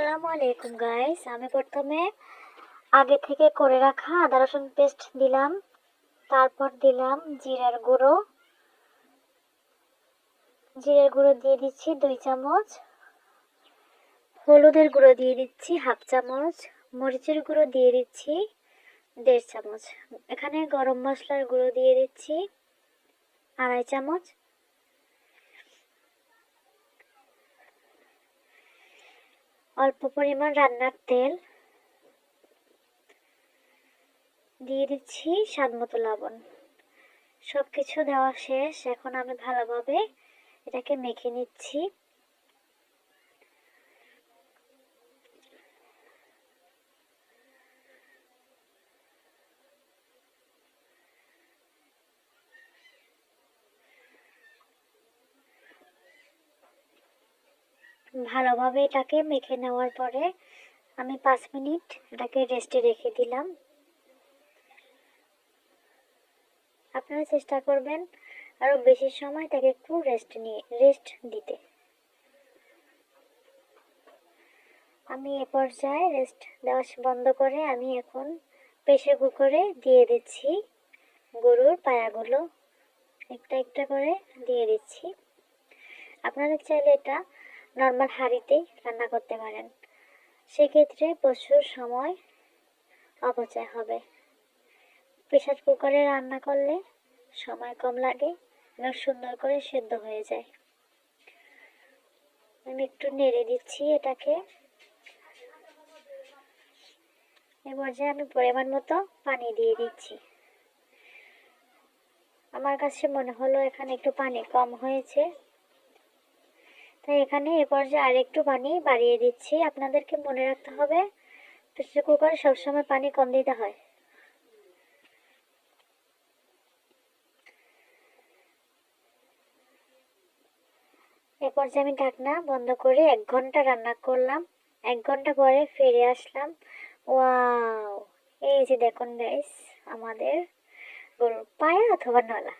আসসালামু আলাইকুম গাইস। আমি প্রথমে আগে থেকে করে রাখা আদা রসুন পেস্ট দিলাম, তারপর দিলাম জিরার গুঁড়ো দিয়ে দিচ্ছি 2 চামচ, হলুদের গুঁড়ো দিয়ে দিচ্ছি 1/2 চামচ, মরিচের গুঁড়ো দিয়ে দিচ্ছি 1/2 চামচ, এখানে গরম মশলার গুঁড়ো দিয়ে দিচ্ছি 2.5 চামচ, অল্প পরিমাণ রান্নার তেল দিয়ে দিচ্ছি, স্বাদমতো লবণ। সবকিছু দেওয়া শেষ। এখন আমি ভালোভাবে এটাকে মেখে নিচ্ছি। ভালোভাবে এটাকে মেখে নেওয়ার পরে আমি 5 মিনিট এটাকে রেস্টে রেখে দিলাম। আপনারা চেষ্টা করবেন আরো বেশি সময় তাকে একটু রেস্ট দিতে। আমি এ পর্যায়ে রেস্ট দেওয়া বন্ধ করে আমি এখন প্রেসার কুকারে দিয়ে দিচ্ছি গরুর পায়াগুলো, একটা একটা করে দিয়ে দিচ্ছি। আপনারা চাইলে এটা নর্মাল হাঁড়িতে রান্না করতে পারেন, সেক্ষেত্রে প্রচুর সময় অপচয় হবে। প্রেসার কুকারে রান্না করলে সময় কম লাগে এবং সুন্দর করে সেদ্ধ হয়ে যায়। আমি একটু নেড়ে দিচ্ছি এটাকে। এ পর্যায়ে আমি পরিমাণ মতো পানি দিয়ে দিচ্ছি। আমার কাছে মনে হলো এখানে একটু পানি কম হয়েছে, তাই এখানে এ পর্যায়ে আরেকটু পানি বাড়িয়ে দিচ্ছি। আপনাদেরকে মনে রাখতে হবে প্রেসার কুকারে সবসময় পানি কম দিতে হয়। এ পর্যায়ে আমি ঢাকনা বন্ধ করে 1 ঘন্টা রান্না করলাম। 1 ঘন্টা পরে ফিরে আসলাম। ওয়াও, এই যে দেখুন গাইস, আমাদের গরুর পায়া অথবা নলা।